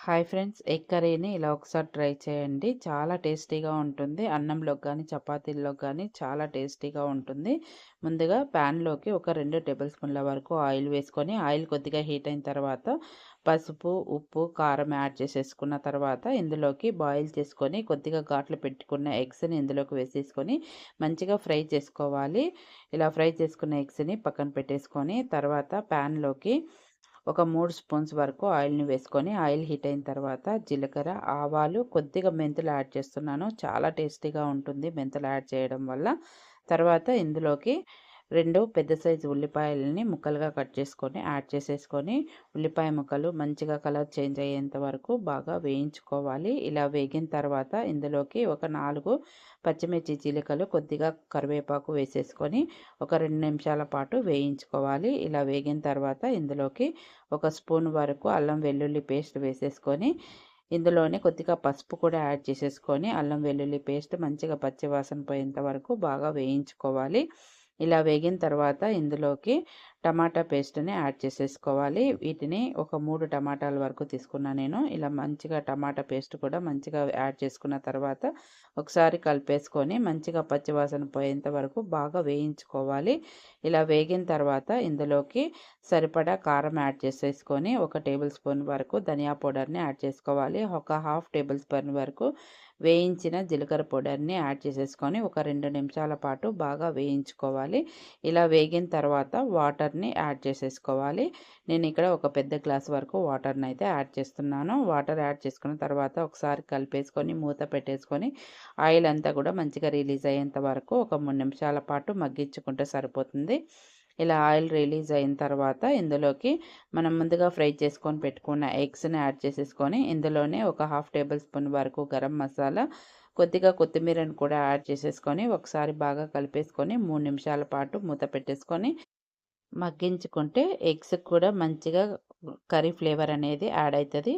Hi friends, egg కర్రీని ఇలా ఒకసారి ట్రై చేయండి. చాలా టేస్టీగా ఉంటుంది. అన్నంలోకి కానీ చపాతీల్లోకి కానీ చాలా టేస్టీగా ఉంటుంది. ముందుగా ప్యాన్లోకి ఒక 2 టేబుల్ స్పూన్ల వరకు ఆయిల్ వేసుకొని, ఆయిల్ కొద్దిగా హీట్ అయిన తర్వాత పసుపు, ఉప్పు, కారం యాడ్ చేసేసుకున్న తర్వాత ఇందులోకి బాయిల్ చేసుకొని కొద్దిగా ఘాట్లు పెట్టుకున్న ఎగ్స్ని ఇందులోకి వేసేసుకొని మంచిగా ఫ్రై చేసుకోవాలి. ఇలా ఫ్రై చేసుకున్న ఎగ్స్ని పక్కన పెట్టేసుకొని తర్వాత ప్యాన్లోకి ఒక 3 స్పూన్స్ వరకు ఆయిల్‌ని వేసుకొని, ఆయిల్ హీట్ అయిన తర్వాత జీలకర్ర, ఆవాలు, కొద్దిగా మెంతులు యాడ్ చేస్తున్నాను. చాలా టేస్టీగా ఉంటుంది మెంతులు యాడ్ చేయడం వల్ల. తర్వాత ఇందులోకి 2 పెద్ద సైజు ఉల్లిపాయలని ముక్కలుగా కట్ చేసుకొని యాడ్ చేసేసుకొని, ఉల్లిపాయ ముక్కలు మంచిగా కలర్ చేంజ్ అయ్యేంత వరకు బాగా వేయించుకోవాలి. ఇలా వేగిన తర్వాత ఇందులోకి ఒక 4 పచ్చిమిర్చి చీలికలు, కొద్దిగా కరివేపాకు వేసేసుకొని ఒక 2 నిమిషాల పాటు వేయించుకోవాలి. ఇలా వేగిన తర్వాత ఇందులోకి ఒక స్పూన్ వరకు అల్లం వెల్లుల్లి పేస్ట్ వేసేసుకొని ఇందులోనే కొద్దిగా పసుపు కూడా యాడ్ చేసేసుకొని అల్లం వెల్లుల్లి పేస్ట్ మంచిగా పచ్చి వాసన పోయేంత వరకు బాగా వేయించుకోవాలి. ఇలా వేగిన తర్వాత ఇందులోకి టమాటా పేస్ట్‌ని యాడ్ చేసేసుకోవాలి. వీటిని ఒక 3 టమాటాల వరకు తీసుకున్నా నేను. ఇలా మంచిగా టమాటా పేస్ట్ కూడా మంచిగా యాడ్ చేసుకున్న తర్వాత ఒకసారి కలిపేసుకొని మంచిగా పచ్చి వాసన పోయేంత వరకు బాగా వేయించుకోవాలి. ఇలా వేగిన తర్వాత ఇందులోకి సరిపడా కారం యాడ్ చేసేసుకొని ఒక టేబుల్ స్పూన్ వరకు ధనియా పౌడర్‌ని యాడ్ చేసుకోవాలి. ఒక హాఫ్ టేబుల్ స్పూన్ వరకు వేయించిన జీలకర్ర పౌడర్‌ని యాడ్ చేసేసుకొని ఒక 2 నిమిషాల పాటు బాగా వేయించుకోవాలి. ఇలా వేగిన తర్వాత వాటర్‌ని యాడ్ చేసేసుకోవాలి. నేను ఇక్కడ ఒక పెద్ద గ్లాస్ వరకు వాటర్‌ని అయితే యాడ్ చేస్తున్నాను. వాటర్ యాడ్ చేసుకున్న తర్వాత ఒకసారి కలిపేసుకొని మూత పెట్టేసుకొని ఆయిల్ అంతా కూడా మంచిగా రిలీజ్ అయ్యేంత వరకు ఒక 3 నిమిషాల పాటు మగ్గించుకుంటే సరిపోతుంది. ఇలా ఆయిల్ రిలీజ్ అయిన తర్వాత ఇందులోకి మనం ముందుగా ఫ్రై చేసుకొని పెట్టుకున్న ఎగ్స్‌ని యాడ్ చేసేసుకొని ఇందులోనే ఒక హాఫ్ టేబుల్ స్పూన్ వరకు గరం మసాలా, కొద్దిగా కొత్తిమీరని కూడా యాడ్ చేసేసుకొని ఒకసారి బాగా కలిపేసుకొని 3 నిమిషాల పాటు మూత పెట్టేసుకొని మగ్గించుకుంటే ఎగ్స్‌కి కూడా మంచిగా కర్రీ ఫ్లేవర్ అనేది యాడ్ అయితది.